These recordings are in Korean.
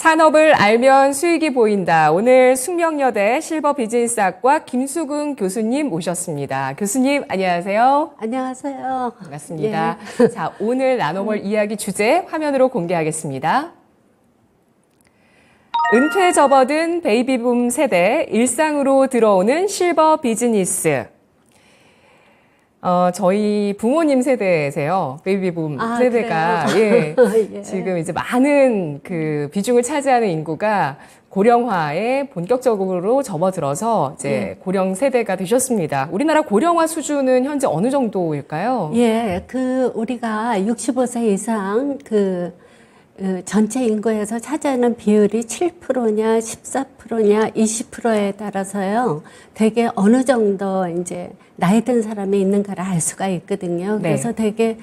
산업을 알면 수익이 보인다. 오늘 숙명여대 실버 비즈니스학과 김수근 교수님 모셨습니다. 교수님 안녕하세요. 안녕하세요. 반갑습니다. 예. 자, 오늘 나눠볼 이야기 주제 화면으로 공개하겠습니다. 은퇴 접어든 베이비붐 세대, 일상으로 들어오는 실버 비즈니스. 저희 부모님 세대세요. 베이비붐 세대가. 예. 예. 지금 이제 많은 그 비중을 차지하는 인구가 고령화에 본격적으로 접어들어서 이제 고령 세대가 되셨습니다. 우리나라 고령화 수준은 현재 어느 정도일까요? 예. 우리가 65세 이상 전체 인구에서 차지하는 비율이 7%냐, 14%냐, 20%에 따라서요. 되게 어느 정도 이제 나이 든 사람이 있는가를 알 수가 있거든요. 네. 그래서 되게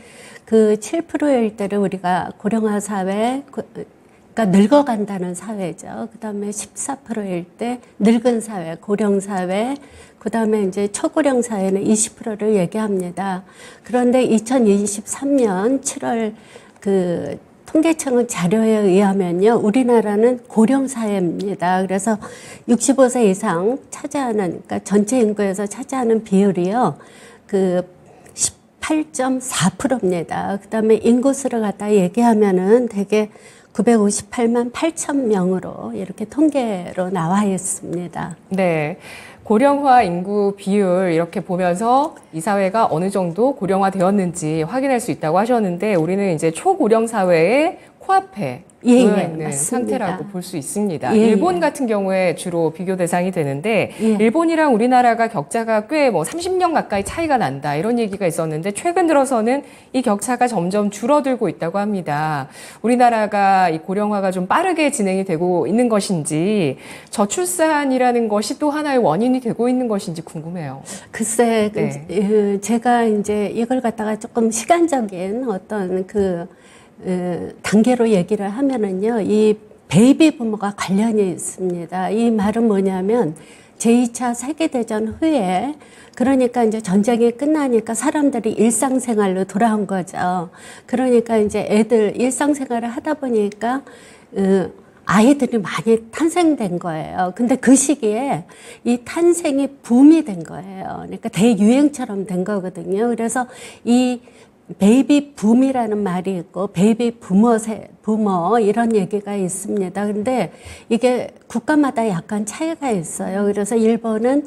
그 7%일 때를 우리가 고령화 사회, 그러니까 늙어간다는 사회죠. 그 다음에 14%일 때 늙은 사회, 고령 사회, 그 다음에 이제 초고령 사회는 20%를 얘기합니다. 그런데 2023년 7월 통계청 자료에 의하면요, 우리나라는 고령 사회입니다. 그래서 65세 이상 차지하는, 그러니까 전체 인구에서 차지하는 비율이요, 18.4%입니다. 그 다음에 인구수를 갖다 얘기하면은 되게 958만 8천 명으로 이렇게 통계로 나와 있습니다. 네. 고령화 인구 비율 이렇게 보면서 이 사회가 어느 정도 고령화 되었는지 확인할 수 있다고 하셨는데, 우리는 이제 초고령 사회의 코앞에 있는 맞습니다. 상태라고 볼 수 있습니다. 일본 일본 같은 경우에 주로 비교 대상이 되는데, 일본이랑 우리나라가 격차가 꽤 30년 가까이 차이가 난다 이런 얘기가 있었는데, 최근 들어서는 이 격차가 점점 줄어들고 있다고 합니다. 우리나라가 이 고령화가 좀 빠르게 진행이 되고 있는 것인지, 저출산이라는 것이 또 하나의 원인이 되고 있는 것인지 궁금해요. 글쎄, 제가 이제 이걸 갖다가 조금 시간적인 어떤 단계로 얘기를 하면은요, 이 베이비 부모가 관련이 있습니다. 이 말은 뭐냐면, 제2차 세계대전 후에, 그러니까 이제 전쟁이 끝나니까 사람들이 일상생활로 돌아온 거죠. 그러니까 이제 애들 일상생활을 하다 보니까, 아이들이 많이 탄생된 거예요. 근데 그 시기에 이 탄생이 붐이 된 거예요. 그러니까 대유행처럼 된 거거든요. 그래서 이 베이비 붐이라는 말이 있고 베이비 부머 이런 얘기가 있습니다. 근데 이게 국가마다 약간 차이가 있어요. 그래서 일본은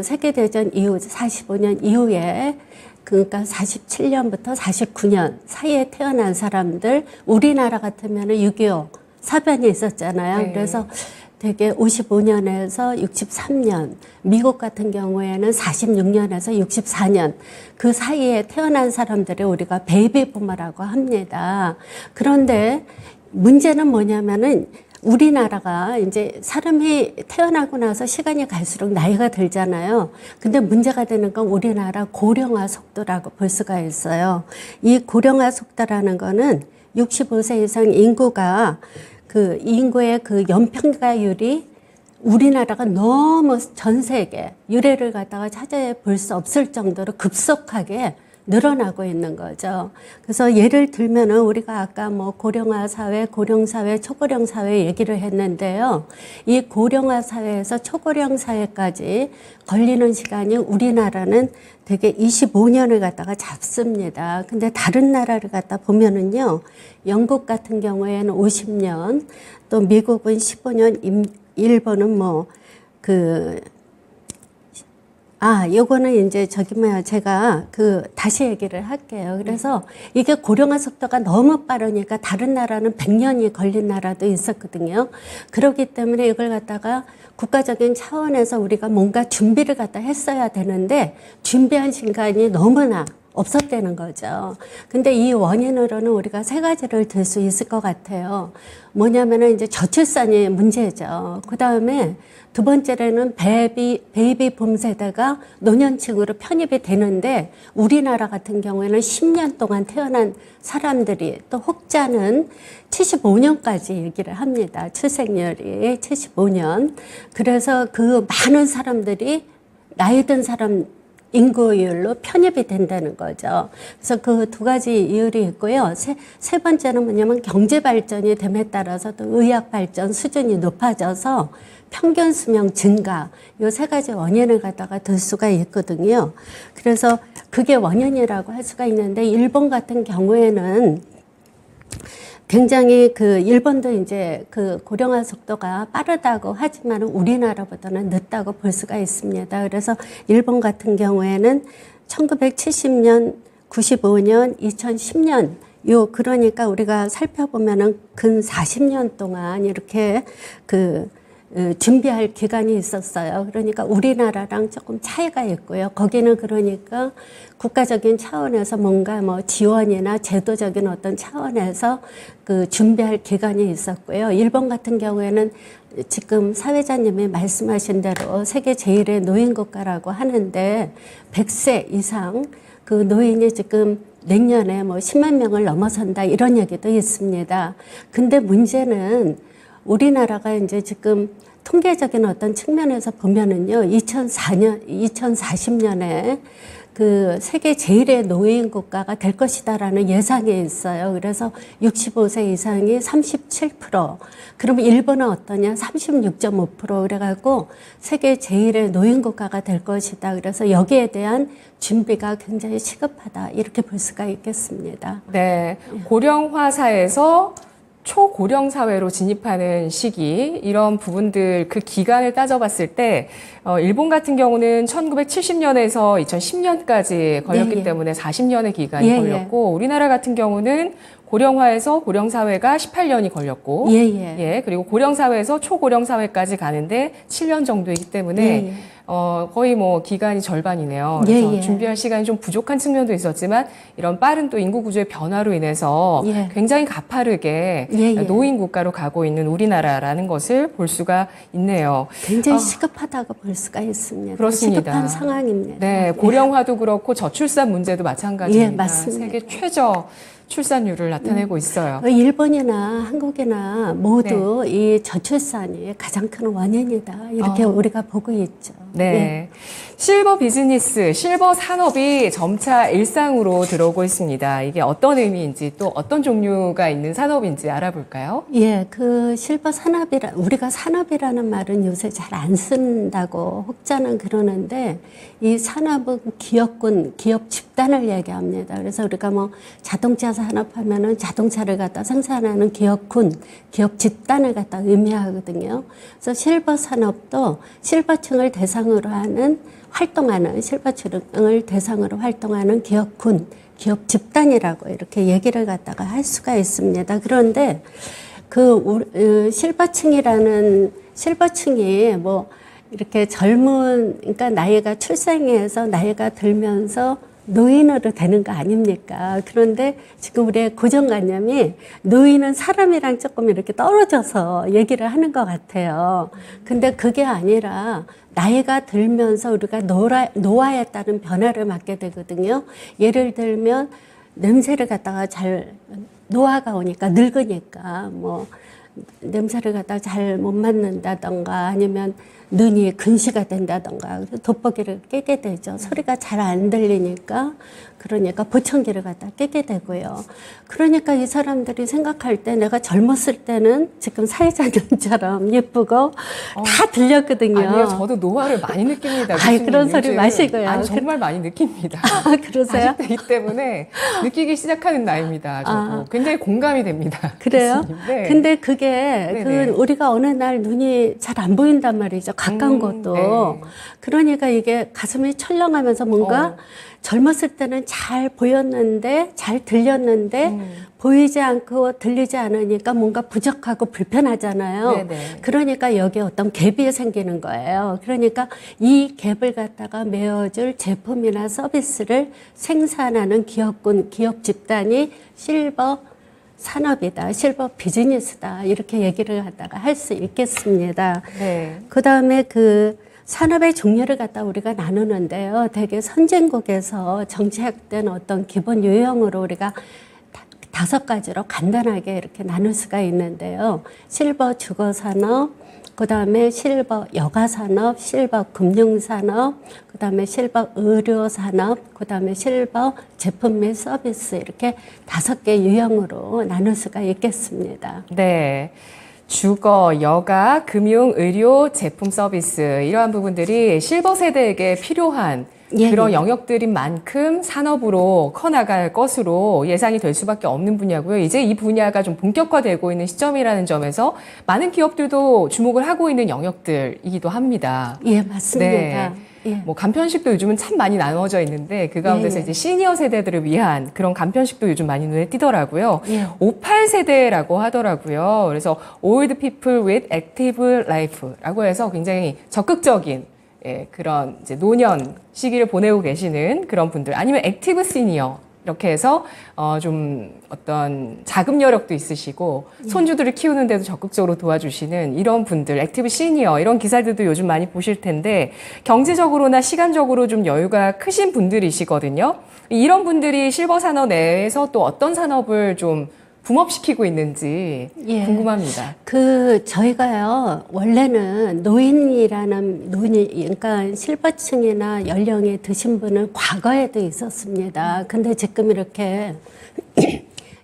세계대전 이후 45년 이후에, 그러니까 47년부터 49년 사이에 태어난 사람들, 우리나라 같으면은 6.25 사변이 있었잖아요. 네. 그래서 되게 55년에서 63년, 미국 같은 경우에는 46년에서 64년, 그 사이에 태어난 사람들을 우리가 베이비 부머라고 합니다. 그런데 문제는 뭐냐면은, 우리나라가 이제 사람이 태어나고 나서 시간이 갈수록 나이가 들잖아요. 근데 문제가 되는 건 우리나라 고령화 속도라고 볼 수가 있어요. 이 고령화 속도라는 거는 65세 이상 인구가 인구의 연평가율이 우리나라가 너무 전 세계 유례를 갖다가 찾아볼 수 없을 정도로 급속하게 늘어나고 있는 거죠. 그래서 예를 들면은 우리가 아까 고령화 사회, 고령 사회, 초고령 사회 얘기를 했는데요. 이 고령화 사회에서 초고령 사회까지 걸리는 시간이 우리나라는 되게 25년을 갖다가 잡습니다. 근데 다른 나라를 갖다 보면은요, 영국 같은 경우에는 50년, 또 미국은 15년, 일본은 요거는 이제 제가 다시 얘기를 할게요. 그래서 이게 고령화 속도가 너무 빠르니까 다른 나라는 100년이 걸린 나라도 있었거든요. 그렇기 때문에 이걸 갖다가 국가적인 차원에서 우리가 뭔가 준비를 갖다 했어야 되는데, 준비한 시간이 너무나 없었다는 거죠. 근데 이 원인으로는 우리가 세 가지를 들 수 있을 것 같아요. 뭐냐면은 이제 저출산이 문제죠. 그 다음에 두 번째로는 베이비 붐 세대가 노년층으로 편입이 되는데, 우리나라 같은 경우에는 10년 동안 태어난 사람들이, 또 혹자는 75년까지 얘기를 합니다. 출생률이 75년. 그래서 많은 사람들이 나이 든 사람 인구율로 편입이 된다는 거죠. 그래서 그 두 가지 이율이 있고요. 세 번째는 뭐냐면 경제 발전이 됨에 따라서 또 의학 발전 수준이 높아져서 평균 수명 증가, 이 세 가지 원인을 갖다가 들 수가 있거든요. 그래서 그게 원인이라고 할 수가 있는데, 일본 같은 경우에는 굉장히 그 일본도 이제 그 고령화 속도가 빠르다고 하지만 우리나라보다는 늦다고 볼 수가 있습니다. 그래서 일본 같은 경우에는 1970년, 95년, 2010년 그러니까 우리가 살펴보면은 근 40년 동안 이렇게 준비할 기간이 있었어요. 그러니까 우리나라랑 조금 차이가 있고요. 거기는 그러니까 국가적인 차원에서 뭔가 뭐 지원이나 제도적인 어떤 차원에서 준비할 기간이 있었고요. 일본 같은 경우에는 지금 사회자님이 말씀하신 대로 세계 제1의 노인 국가라고 하는데 100세 이상 그 노인이 지금 내년에 뭐 10만 명을 넘어선다 이런 얘기도 있습니다. 근데 문제는 우리나라가 이제 지금 통계적인 어떤 측면에서 보면은요, 2040년에 그 세계 제1의 노인 국가가 될 것이다라는 예상이 있어요. 그래서 65세 이상이 37%, 그러면 일본은 어떠냐? 36.5% 그래갖고 세계 제1의 노인 국가가 될 것이다. 그래서 여기에 대한 준비가 굉장히 시급하다. 이렇게 볼 수가 있겠습니다. 네, 고령화 사회에서 초고령 사회로 진입하는 시기, 이런 부분들 그 기간을 따져봤을 때 일본 같은 경우는 1970년에서 2010년까지 걸렸기 예. 때문에 40년의 기간이 예. 걸렸고, 우리나라 같은 경우는 고령화에서 고령 사회가 18년이 걸렸고, 그리고 고령 사회에서 초고령 사회까지 가는데 7년 정도이기 때문에 거의 뭐 기간이 절반이네요. 그래서 준비할 시간이 좀 부족한 측면도 있었지만, 이런 빠른 또 인구 구조의 변화로 인해서 굉장히 가파르게 노인 국가로 가고 있는 우리나라라는 것을 볼 수가 있네요. 굉장히 시급하다고 볼 수가 있습니다. 그렇습니다. 시급한 상황입니다. 네, 고령화도 그렇고 저출산 문제도 마찬가지입니다. 맞습니다. 세계 최저 출산율을 나타내고 있어요. 일본이나 한국이나 모두 이 저출산이 가장 큰 원인이다. 이렇게 우리가 보고 있죠. 네. 실버 비즈니스, 실버 산업이 점차 일상으로 들어오고 있습니다. 이게 어떤 의미인지 또 어떤 종류가 있는 산업인지 알아볼까요? 그 실버 우리가 산업이라는 말은 요새 잘 안 쓴다고 혹자는 그러는데, 이 산업은 기업군, 기업 집단을 얘기합니다. 그래서 우리가 뭐 자동차 산업 하면은 자동차를 갖다 생산하는 기업군, 기업 집단을 갖다 의미하거든요. 그래서 실버 산업도 실버층을 대상으로 하는 실버층을 대상으로 활동하는 기업군, 기업 집단이라고 이렇게 얘기를 갖다가 할 수가 있습니다. 그런데 실버층이 뭐 이렇게 그러니까 나이가 출생해서 나이가 들면서 노인으로 되는 거 아닙니까? 그런데 지금 우리의 고정관념이 노인은 사람이랑 조금 이렇게 떨어져서 얘기를 하는 것 같아요. 근데 그게 아니라 나이가 들면서 우리가 노화에 따른 변화를 맞게 되거든요. 예를 들면 냄새를 갖다가 노화가 오니까 늙으니까 뭐 냄새를 갖다가 잘 못 맡는다던가, 아니면 눈이 근시가 된다던가, 그래서 돋보기를 끼게 되죠. 소리가 잘 안 들리니까, 그러니까 보청기를 갖다 끼게 되고요. 그러니까 이 사람들이 생각할 때 내가 젊었을 때는 지금 사회자님처럼 예쁘고 다 들렸거든요. 아니요, 저도 노화를 많이 느낍니다. 그런 소리 마시고요. 아니, 정말 많이 느낍니다. 그러세요? 40대이기 때문에 느끼기 시작하는 나이입니다. 저도 굉장히 공감이 됩니다. 그래요? 네. 근데 그게 우리가 어느 날 눈이 잘 안 보인단 말이죠. 가까운 것도. 그러니까 이게 가슴이 철렁하면서 뭔가 젊었을 때는 잘 보였는데, 잘 들렸는데, 보이지 않고 들리지 않으니까 뭔가 부족하고 불편하잖아요. 그러니까 여기에 어떤 갭이 생기는 거예요. 그러니까 이 갭을 갖다가 메워줄 제품이나 서비스를 생산하는 기업군, 기업 집단이 실버 산업이다, 실버 비즈니스다, 이렇게 얘기를 갖다가 할 수 있겠습니다. 그 다음에 산업의 종류를 갖다 우리가 나누는데요. 대개 선진국에서 정착된 어떤 기본 유형으로 우리가 5가지로 간단하게 이렇게 나눌 수가 있는데요. 실버 주거 산업, 그다음에 실버 여가산업, 실버 금융산업, 그다음에 실버 의료산업, 그다음에 실버 제품 및 서비스 이렇게 5개 유형으로 나눌 수가 있겠습니다. 네. 주거, 여가, 금융, 의료, 제품 서비스 이러한 부분들이 실버 세대에게 필요한 예, 그런 예. 영역들인 만큼 산업으로 커나갈 것으로 예상이 될 수밖에 없는 분야고요. 이제 이 분야가 좀 본격화되고 있는 시점이라는 점에서 많은 기업들도 주목을 하고 있는 영역들이기도 합니다. 예, 맞습니다. 예. 뭐 간편식도 요즘은 참 많이 나눠져 있는데 그 가운데서 예. 이제 시니어 세대들을 위한 그런 간편식도 요즘 많이 눈에 띄더라고요. 예. 58세대라고 하더라고요. 그래서 Old People with Active Life라고 해서 굉장히 적극적인 그런 이제 노년 시기를 보내고 계시는 그런 분들 아니면 액티브 시니어 이렇게 해서 좀 어떤 자금 여력도 있으시고 손주들을 키우는데도 적극적으로 도와주시는 이런 분들, 액티브 시니어 이런 기사들도 요즘 많이 보실 텐데 경제적으로나 시간적으로 좀 여유가 크신 분들이시거든요. 이런 분들이 실버 산업 내에서 또 어떤 산업을 좀 붐업시키고 있는지 예. 궁금합니다. 저희가요, 원래는 그러니까 실버층이나 연령이 드신 분은 과거에도 있었습니다. 근데 지금 이렇게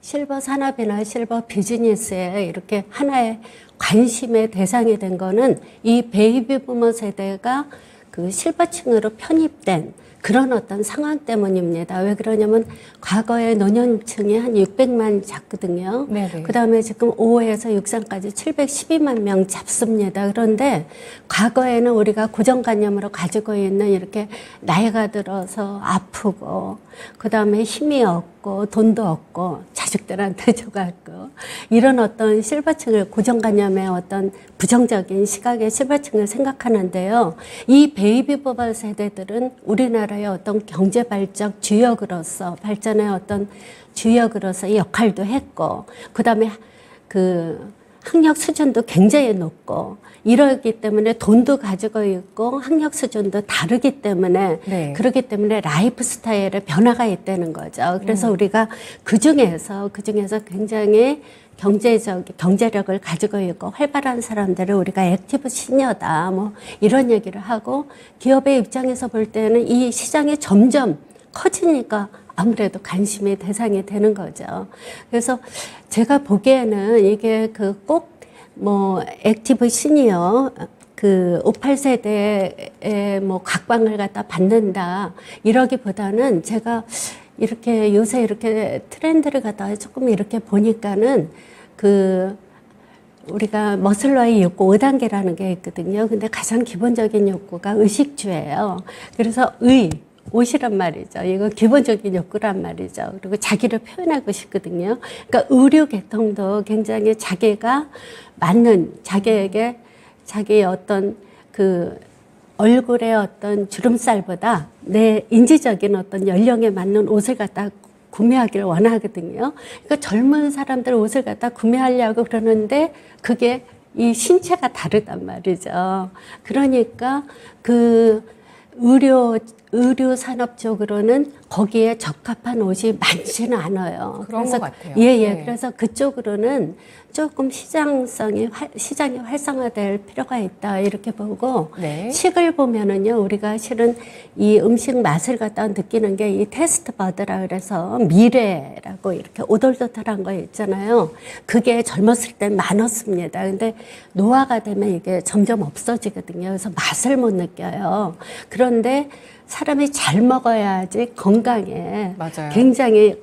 실버 산업이나 실버 비즈니스에 이렇게 하나의 관심의 대상이 된 거는 이 베이비 부머 세대가 그 실버층으로 편입된 그런 어떤 상황 때문입니다. 왜 그러냐면 과거에 노년층이 한 600만 잡거든요. 네네. 그다음에 지금 5에서 63까지 712만 명 잡습니다. 그런데 과거에는 우리가 고정관념으로 가지고 있는 이렇게 나이가 들어서 아프고 그다음에 힘이 없고 돈도 없고 자식들한테 줘갖고 이런 어떤 실버층을 고정관념의 어떤 부정적인 시각의 실버층을 생각하는데요. 이 베이비 부머 세대들은 우리나라의 어떤 경제 발전 주역으로서 발전의 어떤 주역으로서 역할도 했고 그다음에 그 학력 수준도 굉장히 높고 이러기 때문에 돈도 가지고 있고 학력 수준도 다르기 때문에 네. 그렇기 때문에 라이프 스타일에 변화가 있다는 거죠. 그래서 우리가 그 중에서 굉장히 경제력을 가지고 있고 활발한 사람들을 우리가 액티브 시니어다 뭐 이런 얘기를 하고 기업의 입장에서 볼 때는 이 시장이 점점 커지니까 아무래도 관심의 대상이 되는 거죠. 그래서 제가 보기에는 이게 꼭 뭐 액티브 시니어 58세대의 뭐 각광을 갖다 받는다 이러기보다는 제가 이렇게 요새 이렇게 트렌드를 갖다가 조금 이렇게 보니까는 우리가 머슬러의 욕구 5단계라는 게 있거든요. 근데 가장 기본적인 욕구가 의식주예요. 그래서 옷이란 말이죠. 이거 기본적인 욕구란 말이죠. 그리고 자기를 표현하고 싶거든요. 그러니까 의류 계통도 굉장히 자기가 맞는 자기에게 자기의 어떤 얼굴의 어떤 주름살보다 내 인지적인 어떤 연령에 맞는 옷을 갖다 구매하기를 원하거든요. 그러니까 젊은 사람들 옷을 갖다 구매하려고 그러는데 그게 이 신체가 다르단 말이죠. 그러니까 의료 산업 쪽으로는 거기에 적합한 옷이 많지는 않아요. 그런 것 같아요. 예. 네. 그래서 그쪽으로는 조금 시장이 활성화될 필요가 있다 이렇게 보고 네. 식을 보면은요 우리가 실은 이 음식 맛을 갖다 느끼는 게 이 테스트 버드라 그래서 미래라고 이렇게 오돌도돌한 거 있잖아요. 그게 젊었을 때 많았습니다. 근데 노화가 되면 이게 점점 없어지거든요. 그래서 맛을 못 느껴요. 그런데 사람이 잘 먹어야지 건강에 맞아요. 굉장히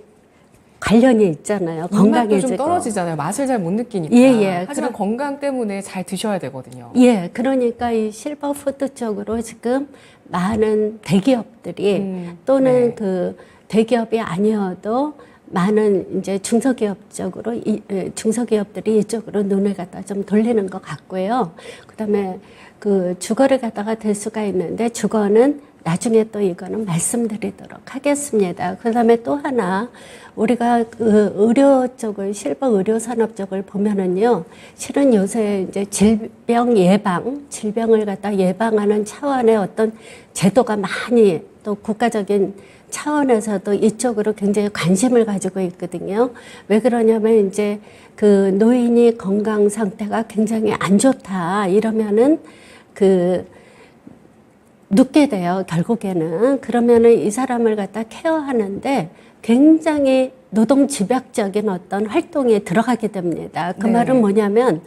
관련이 있잖아요. 입맛도 건강해지고. 좀 떨어지잖아요. 맛을 잘 못 느끼니까. 예. 하지만 건강 때문에 잘 드셔야 되거든요. 예, 그러니까 이 실버푸드 쪽으로 지금 많은 대기업들이 또는 네. 대기업이 아니어도 많은 이제 중소기업들이 이쪽으로 눈을 갖다 좀 돌리는 것 같고요. 그다음에 그 주거를 갖다가 될 수가 있는데 주거는 나중에 또 이거는 말씀드리도록 하겠습니다. 그 다음에 또 하나 우리가 그 의료 쪽을 실버 의료 산업 쪽을 보면은요, 실은 요새 이제 질병을 갖다 예방하는 차원의 어떤 제도가 많이 또 국가적인 차원에서도 이쪽으로 굉장히 관심을 가지고 있거든요. 왜 그러냐면 이제 그 노인이 건강 상태가 굉장히 안 좋다 이러면은 그 눕게 돼요, 결국에는. 그러면은 이 사람을 갖다 케어하는데 굉장히 노동 집약적인 어떤 활동에 들어가게 됩니다. 그 네. 말은 뭐냐면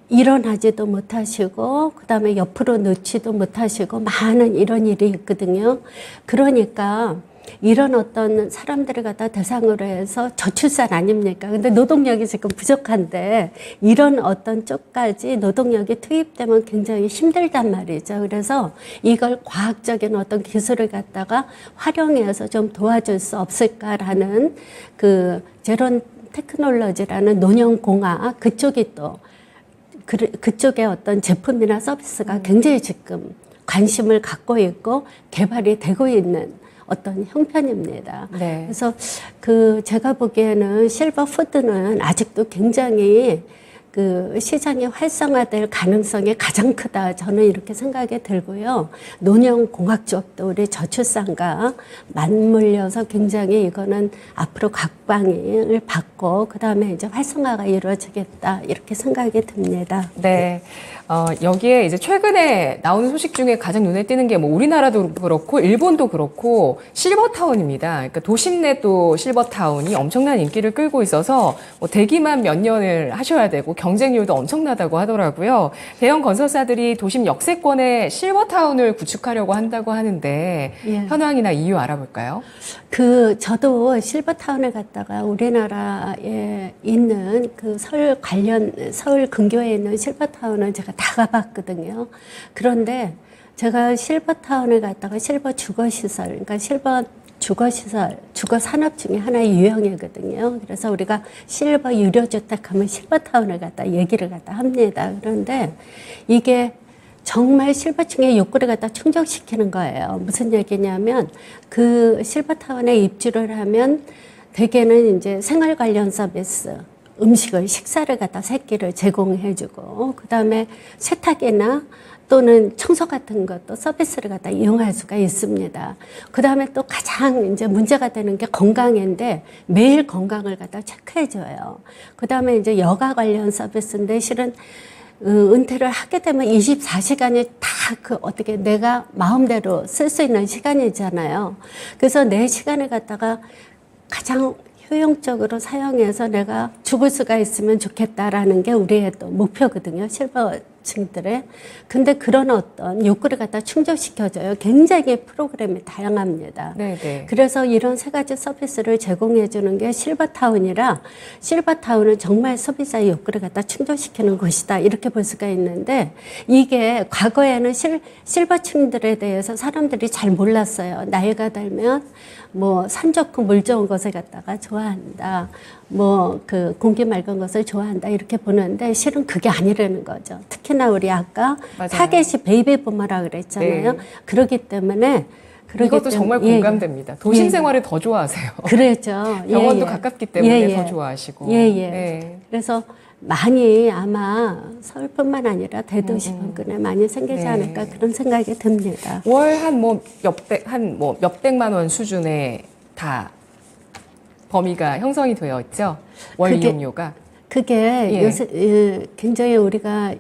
일어나지도 못하시고 그다음에 옆으로 놓지도 못하시고 많은 이런 일이 있거든요. 그러니까 이런 어떤 사람들을 갖다 대상으로 해서 저출산 아닙니까? 근데 노동력이 지금 부족한데 이런 어떤 쪽까지 노동력이 투입되면 굉장히 힘들단 말이죠. 그래서 이걸 과학적인 어떤 기술을 갖다가 활용해서 좀 도와줄 수 없을까라는 그 제론 테크놀로지라는 논현공학 그쪽이 또 그쪽의 어떤 제품이나 서비스가 굉장히 지금 관심을 갖고 있고 개발이 되고 있는 어떤 형편입니다. 네. 그래서 그 제가 보기에는 실버 푸드는 아직도 굉장히 그 시장이 활성화될 가능성이 가장 크다. 저는 이렇게 생각이 들고요. 논현공학 쪽도 우리 저출산과 맞물려서 굉장히 이거는 앞으로 각광을 받고 그 다음에 이제 활성화가 이루어지겠다. 이렇게 생각이 듭니다. 네. 여기에 이제 최근에 나오는 소식 중에 가장 눈에 띄는 게 뭐 우리나라도 그렇고 일본도 그렇고 실버타운입니다. 그러니까 도심 내 또 실버타운이 엄청난 인기를 끌고 있어서 뭐 대기만 몇 년을 하셔야 되고 경쟁률도 엄청나다고 하더라고요. 대형 건설사들이 도심 역세권에 실버타운을 구축하려고 한다고 하는데 예. 현황이나 이유 알아볼까요? 저도 실버타운을 갔다가 우리나라에 있는 그 서울 근교에 있는 실버타운을 제가 다 가봤거든요. 그런데 제가 실버타운을 갔다가 실버 주거시설, 그러니까 실버 주거시설, 주거산업 중에 하나의 유형이거든요. 그래서 우리가 실버 유료주택 하면 실버타운을 갖다 얘기를 갖다 합니다. 그런데 이게 정말 실버층의 욕구를 갖다 충족시키는 거예요. 무슨 얘기냐면 그 실버타운에 입주를 하면 대개는 이제 생활 관련 서비스, 음식을, 식사를 갖다 새끼를 제공해주고 그 다음에 세탁이나 또는 청소 같은 것도 서비스를 갖다 이용할 수가 있습니다. 그 다음에 또 가장 이제 문제가 되는 게 건강인데 매일 건강을 갖다 체크해줘요. 그 다음에 이제 여가 관련 서비스인데 실은 은퇴를 하게 되면 24시간이 다 그 어떻게 내가 마음대로 쓸 수 있는 시간이잖아요. 그래서 내 시간을 갖다가 가장 효용적으로 사용해서 내가 죽을 수가 있으면 좋겠다라는 게 우리의 또 목표거든요. 실버층들의. 근데 그런 어떤 욕구를 갖다 충족시켜줘요. 굉장히 프로그램이 다양합니다. 네네. 그래서 이런 세 가지 서비스를 제공해 주는 게 실버타운이라 실버타운은 정말 소비자의 욕구를 갖다 충족시키는 곳이다. 이렇게 볼 수가 있는데 이게 과거에는 실버층들에 대해서 사람들이 잘 몰랐어요. 나이가 들면 뭐 산 좋고 물 좋은 것을 갖다가 좋아한다. 뭐 그 공기 맑은 것을 좋아한다. 이렇게 보는데 실은 그게 아니라는 거죠. 특히나 우리 아까 맞아요. 타겟이 베이비 부머라 그랬잖아요. 네. 그렇기 때문에 이것도 정말 예, 공감됩니다. 도심 생활을 더 좋아하세요. 그렇죠. 병원도 가깝기 때문에 더 좋아하시고. 예예. 네. 그래서 많이 아마 서울뿐만 아니라 대도시 인근에 많이 생기지 네. 않을까 그런 생각이 듭니다. 월 한 뭐 몇백만 원 수준의 다 범위가 형성이 되어 있죠. 월 그게- 이용료가. 그게 예. 요새 굉장히 우리가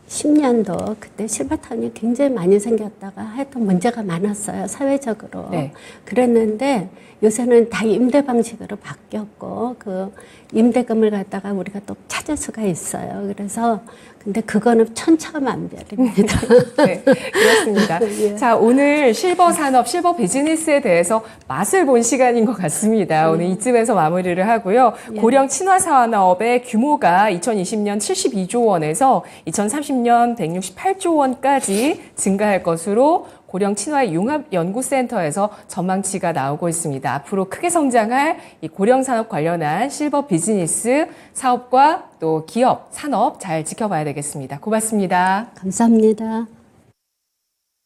2010년도 그때 실버타운이 굉장히 많이 생겼다가 하여튼 문제가 많았어요. 사회적으로. 네. 그랬는데 요새는 다 임대 방식으로 바뀌었고 그 임대금을 갖다가 우리가 또 찾을 수가 있어요. 그래서 근데 그거는 천차만별입니다. 네, 그렇습니다. 예. 자, 오늘 실버 산업, 실버 비즈니스에 대해서 맛을 본 시간인 것 같습니다. 오늘 이쯤에서 마무리를 하고요. 예. 고령 친화 산업의 규모가 2020년 72조 원에서 2030년 168조 원까지 증가할 것으로 고령 친화 융합연구센터에서 전망치가 나오고 있습니다. 앞으로 크게 성장할 이 고령 산업 관련한 실버 비즈니스 사업과 또 기업, 산업 잘 지켜봐야 되겠습니다. 고맙습니다. 감사합니다.